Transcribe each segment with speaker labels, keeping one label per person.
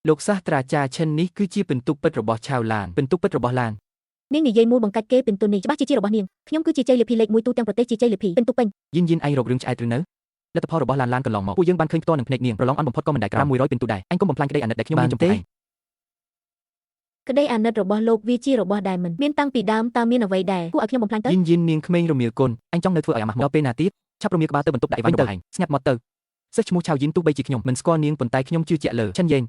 Speaker 1: លោកសាស្ត្រាចារ្យឈិននេះគឺជាពិន្ទុពិតរបស់ឆាវឡានពិន្ទុពិតរបស់ឡានន
Speaker 2: ាងនិយាយមួយបង្កាច់គេពិន្ទុនេះច្បាស់ជារបស់នាងខ្ញុំគឺជាជ័យលាភីលេខ1ទូទាំងប្រទេសជាជ័យលាភីពិន្ទុពេញ
Speaker 1: យិនឯងរករឿងឆ្អែតឬនៅលទ្ធផលរបស់ឡានកន្លងមកពួកយើងបានឃើញផ្ទាល់នឹងភ្នែកនាងប្រឡងអន់បំផុតក៏មិនដែលក្រោម100ពិន្ទុដែរអញកុំបំផ្លាញក្តីអាណិតដែលខ្ញុំមានចំពោះឯង
Speaker 2: ក្តីអាណិតរបស់លោកវាជារបស់ដែលមិនមានតាំងពីដើមតើមានអ្វីដែរគួរឲ្យខ្ញុំបំផ្លាញទៅ
Speaker 1: យិននាងក្មេងរមៀលគុណអញចង់នៅធ្វើឲ្យអាម៉ាស់ដល់ពេលណាទៀតឆាប់រមៀលក្បាលទៅបន្ទប់ដាក់អីវ៉ាន់របស់ឯងស្ញាប់មកទៅសិស្សឈ្មោះឆាវយិនទោះបីជាខ្ញុំមិនស្គាល់នាងប៉ុន្តែខ្ញុំជឿជាក់លើឈិនយេង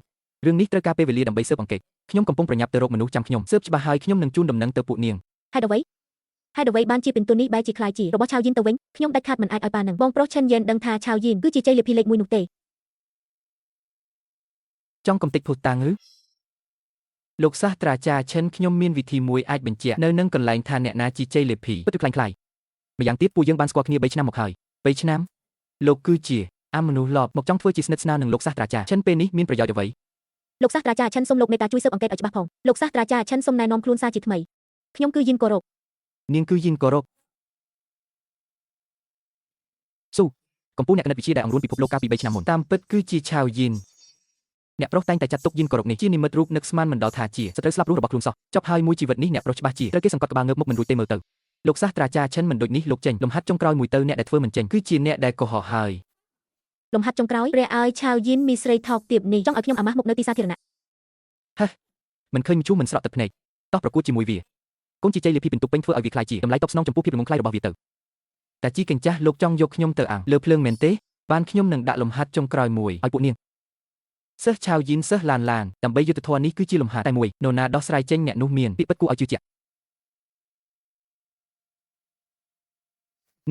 Speaker 1: រឿងនេះត្រូវការពេលវេលាដើម្បីស៊ើបអង្កេតខ្ញុំកំពុងប្រញាប់ទៅរកមនុស្សចាំខ្ញុំស៊ើបច្បាស់ហើយខ្ញុំនឹងជូនដំណឹងទៅពួកនាងហ
Speaker 2: េតុអ្វីបានជាពិន្ទុនេះបែរជាខ្លាយជារបស់ឆាវយិនទៅវិញខ្ញុំដាច់ខាតមិនអាចឲ្យប៉ានឹងបងប្រុសឈិនយេនដឹងថាឆាវយិនគឺជាជ័យលាភីលេខ1នោះទេច
Speaker 1: ង់កំតិចភូតាំងឬលោកសាស្ត្រាចារ្យឈិនខ្ញុំមានវិធីមួយអាចបញ្ជាក់នៅនឹងកន្លែងថាអ្នកណាជាជ័យលាភីពិតឬខ្លាំងម្យ៉ាងទៀតពួកយើងបានស្គាល់គ្នា3ឆ្នាំមកហើយ3ឆ្នាំលោកគឺជាអាមនុស្សលបមកចង់ធ្វើជាស្និទ្ធស្នាលនឹងលោកសាស្ត្រាចារ្យឈិនពេលនេះមានប្រយោជន៍អ្វី
Speaker 2: លោកសាស្ត្រាចារ្យឈិនសូមលោកមេត្តាជួយស៊ើបអង្កេតឲ្យច្បាស់ផងលោកសាស្ត្រាចារ្យឈិនសូមណែនាំខ្លួនសារជាថ្មីខ្ញុំគឺយិនកូរ៉ុក
Speaker 1: នាងគឺយិនកូរ៉ុកស៊ូកំពូលអ្នកគណិតវិទ្យាដែលអង្រួនពិភពលោកកាលពី3ឆ្នាំមុនតាមពិតគឺជាឆាវយិនអ្នកប្រុសតែងតែចាត់ទុកយិនកូរ៉ុកនេះជានិមិត្តរូបនឹកស្មានមិនដល់ថាជាសត្រូវស្លាប់រស់របស់ខ្លួនសោះចប់ហើយមួយជីវិតនេះអ្នកប្រុសច្បាស់ជាត្រូវគេសង្កត់ក្បាលងើបមុខមិនរួចទេមើលទៅលោកសាស្ត្រាចារ្យឈិនមិនដូចនេះលោកចេញលំហាត់ចុងក្រោយមួយទៅអ្នកដែលធ្វើមិនចេញគឺជាអ្នកដែលកុហកហើយល
Speaker 2: ំហាត់ចុងក្រោយព្រះឲ្យឆាវយិនមីស្រីថោកទាបនេះចង់ឲ្យខ្ញុំអាម៉ាស់មុខនៅទីសាធារណៈម
Speaker 1: ិនឃើញមជុំមិនស្រក់ទឹកភ្នែកតោះប្រកួតជាមួយវាកូនជាជ័យលាភីពិន្ទុពេញធ្វើឲ្យវាខ្លាយជាតម្លៃតបស្នងចំពោះភាពរងំខ្លាយរបស់វាទៅតែជីកញ្ចាស់លោកចង់យកខ្ញុំទៅអាំងលើភ្លើងមែនទេបានខ្ញុំនឹងដាក់លំហាត់ចុងក្រោយមួយឲ្យពួកនាងសិស្សឆាវយិនសិស្សឡានដើម្បីយុទ្ធធម៌នេះគឺជាលំហាត់តែមួយនរណាដោះស្រាយចេញអ្នកនោះមានពាក្យពិតគួរឲ្យជឿជាក់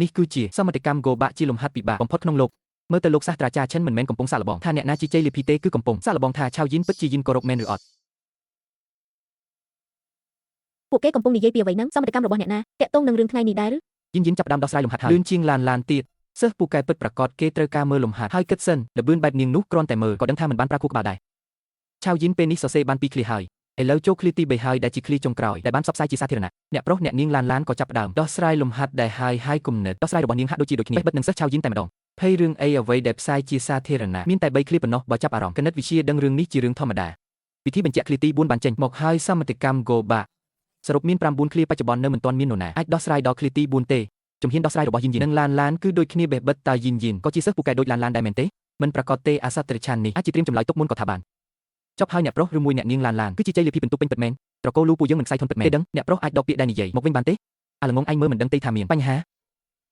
Speaker 1: នេះគឺជាសមត្ថកម្ម Go Back ជាលំហាត់ពិបាកបំផុតក្នុងលោកមើលទៅលោកសាស្ត្រាចារ្យឈិនមិនមែនកំពុងសាកល្បងថាអ្នកណាជាជ័យលាភីទេគឺកំពុងសាកល្បងថាឆាវយិនពិតជាយិនកូរ៉ុកមែនឬអត់
Speaker 2: ពួកគេកំពុងនិយាយពីអ្វីហ្នឹងសមត្ថកម្មរបស់អ្នកណាតាក់ទងនឹងរឿងថ្ងៃនេះដែរឬ
Speaker 1: យិនចាប់ផ្ដើមដោះស្រាយលំហាត់ហើយលឿនជាងឡានទៀតសិស្សពូកែពិតប្រាកដគេត្រូវការមើលលំហាត់ហើយគិតសិនលបឿនបែបនាងនោះគ្រាន់តែមើលក៏ដឹងថាមិនបានប្រាគូក្បាលដែរឆាវយិនពេលនេះសរសេរបាន2ឃ្លាហើយឥឡូវចូលឃ្លាទី3ហើយដែលជាឃ្លាចុងក្រោយដែលបានផ្សព្វផ្សាយជាសាធារណៈអ្នកប្រុសអ្នកនាងឡានក៏ចាប់ផ្ដើមដោះស្រាយលំហាត់ដែលហើយគំនិតដោះស្រាយរបស់នាងហាក់ដូចជាដូចគ្នាបិទនឹងសិស្សឆាវយិនតែម្ដងភ័យរឿងអីអ្វីដែលផ្សាយជាសាធារណៈមានតែ3ឃ្លាប៉ុណ្ណោះបើចាប់អារម្មណ៍គណិតវិទ្យាដឹងរឿងនេះជារឿងធម្មតាវិធីបញ្ជាក់ឃ្លាទី4បានចេញមកហើយសមត្ថកម្ម Go Back សរុបមាន9ឃ្លាបច្ចុប្បន្ននៅមិនទាន់មាននរណាអាចដោះស្រាយដល់ឃ្លាទី4ទេជំហានដោះស្រាយរបស់យិននិងឡានគឺដូចគ្នាបេះបិទតើយិនក៏ជាសិស្សពូកែដូចឡានដែរមែនទេមិនប្រកាសទេអាសត្វត្រីឆាននេះអាចជាត្រៀមចម្លើយទុកមុនក៏ថាបានចប់ហើយអ្នកប្រុសឬមួយអ្នកនាងឡានគឺជាជ័យលាភីពិន្ទុពេញពិតមែនត្រកូលលូពួកយើងមិនខ្សែធនពិតមែនទេដឹងអ្នកប្រុសអាចដកពាក្យដែលនិយាយមកវិញបានទេអាល្ងងឯងមើលមិនដឹងទេថាមានបញ្ហា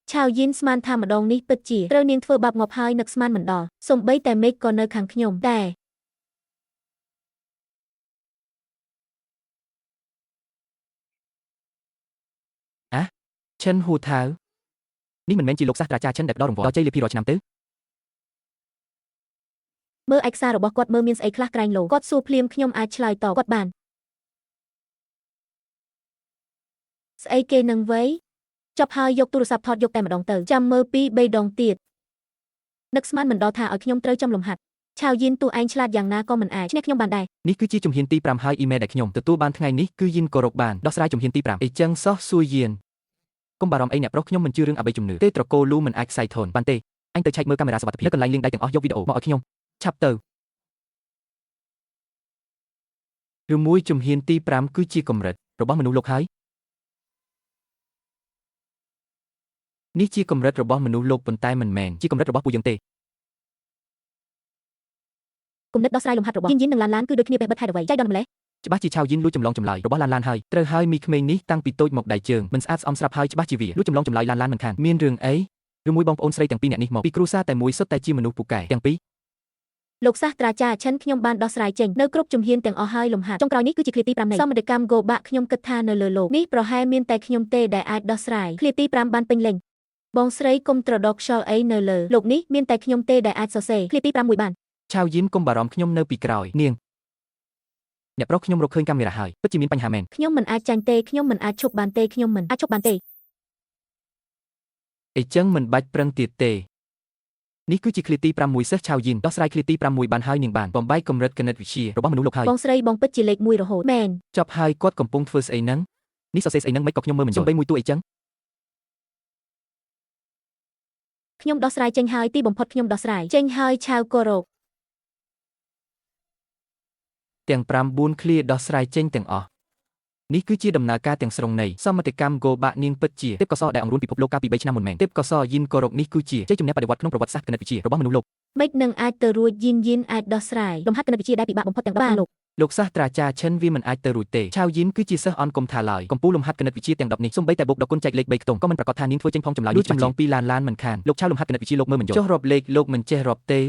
Speaker 2: ឆាវយិនស្មានថាម្ដងនេះពិតជាត្រូវនាងធ្វើបាបងាប់ហើយនឹកស្មានមិនដល់សំបីតែមេឃក៏នៅខាងខ្ញុំដែរឈ
Speaker 1: ិនហួថាវនេះមិនមែនជាលោកសាស្ត្រាចារ្យឈិនដែលផ្ដល់រង្វាន់ដល់ជ័យលាភីរាល់ឆ្នាំទេម
Speaker 2: ើលឯកសាររបស់គាត់មើលមានស្អីខ្លះក្រែងលោគាត់សួរភ្លាមខ្ញុំអាចឆ្លើយតបគាត់បានស្អីគេនឹងវៃចប់ហើយយកទូរស័ព្ទថតយកតែម្ដងទៅចាំមើល2 3ដងទៀតនឹកស្មានមិនដល់ថាឲ្យខ្ញុំត្រូវចំលំហាត់ឆាវយិនតួឯងឆ្លាតយ៉ាងណាក៏មិនអាចឈ្នះខ្ញុំបានដែរ
Speaker 1: នេះគឺជាជំហានទី5ហើយអ៊ីមែលដែលខ្ញុំទទួលបានថ្ងៃនេះគឺយិនកូរ៉ុកបានដោះស្រាយជំហានទី5អីចឹងសោះសួរយិនកុំបារម្ភអីអ្នកប្រុសខ្ញុំមិនជឿរឿងអបិយជំនឿទេត្រកូលលូមិនអាចខ្សែធនបានទេអញទៅឆែកមើលកាមេរ៉ាសុវត្ថិភាពនៅកន្លែងលាងដៃទាំងអស់យកវីដេអូមកឲ្យខ្ញុំឆាប់ទៅឬមួយជំហានទី5គឺជាកម្រិតរបស់មនុស្សលោកហើយនេះជាកម្រិតរបស់មនុស្សលោកប៉ុន្តែមិនមែនជាកម្រិតរបស់ពួកយើងទេគ
Speaker 2: ំនិតដោះស្រាយលំហាត់របស់យិននិងឡានគឺដូចគ្នាបេះបិទហេតុអ្វីចៃដន្យម្លេះច
Speaker 1: ្បាស់ជាឆាវយិនលួចចម្លងចម្លើយរបស់ឡានហើយត្រូវហើយមីក្មេងនេះតាំងពីតូចមកដៃជើងមិនស្អាតស្អំស្រាប់ហើយច្បាស់ជាវាលួចចម្លងចម្លើយឡានមិនខានមានរឿងអីឬមួយបងប្អូនស្រីទាំងពីរនាក់នេះមកពីគ្រួសារតែមួយសុទ្ធតែជាមនុស្សពូកែទាំងពីរ
Speaker 2: លោកសាស្ត្រាចារ្យឈិនខ្ញុំបានដោះស្រាយចេញនៅគ្រប់ជំហានទាំងអស់ហើយលំហាត់ចុងក្រោយនេះគឺជាឃ្លាទី5នៃសមត្ថកម្ម Go Back ខ្ញុំគិតថានៅលើโลกនេះប្រហែលមានតែខ្ញុំទេដែលអាចដោះស្រាយឃ្លាទី5បានពេញលេញបងស្រីកុំត្រដកខ្យល់អីនៅលើโลกនេះមានតែខ្ញុំទេដែលអាចសរសេរឃ្លាទី5មួយបាន
Speaker 1: ឆាវយិនកុំបារម្ភខ្ញុំនៅពីក្រោយនាងអ្នកប្រុសខ្ញុំរកឃើញកាមេរ៉ាហើយពិតជាមានបញ្ហាមែនខ
Speaker 2: ្ញុំមិនអាចចាញ់ទេខ្ញុំមិនអាចឈប់បានទេខ្ញុំមិនអាចឈប់បានទេ
Speaker 1: អីចឹងមិនបាច់ប្រឹងទៀតទេនេះគឺជាឃ្លាទី5មួយសិស្សឆាវយិនដោះស្រាយឃ្លាទី5មួយបានហើយនាងបានបំបីកម្រិតគណិតវិទ្យារបស់មនុស្សលោកហើយប
Speaker 2: ងស្រីបងពិតជាលេខ1រហូតមែនច
Speaker 1: ប់ហើយគាត់កំពុងធ្វើស្អីហ្នឹងនេះសរសេរស្អីហ្នឹងមិនក៏ខ្ញុំមើលមិនយល់បីមួយតួអីចឹងខ
Speaker 2: ្ញុំដោះស្រាយចេញហើយទីបំផុតខ្ញុំដោះស្រាយចេញហើយឆាវកូរ៉ុក
Speaker 1: ទាំង9ឃ្លាដោះស្រាយចេញទាំងអស់នេះគឺជាដំណើរការទាំងស្រុងនៃសមត្ថកម្ម Go បាក់នាងពិតជាទេពកោសល្យដែលអង្រួនពិភពលោកកាលពី3ឆ្នាំមុនមែនទេពកោសល្យយីនគោរពនេះគឺជាជ័យជំនះបដិវត្តន៍ក្នុងប្រវត្តិសាស្ត្រគណិតវិទ្យារបស់មនុស្សលោក
Speaker 2: មិននឹងអាចទៅរួចយីនអាចដោះស្រាយលំហាត់គណិតវិទ្យាដែលពិបាកបំផុតទាំង10លោក
Speaker 1: លោកសាស្ត្រាចារ្យឈិនវាមិនអាចទៅរួចទេឆាវយីនគឺជាសិស្សអន់គុំថាឡើយកំពូលលំហាត់គណិតវិទ្យាទាំង10នេះសូម្បីតែបុកដកគុណចែកលេខ3ខ្ទង់ក៏មិនប្រកាសថានាងធ្វើចេញផងចម្លើយនេះចម្លងពីឡានមិនខានលោកឆាវលំហាត់គណិតវិទ្យាលោកមើលមិនយល់ចុះរាប់លេខលោកមិនចេះរាប់ទេ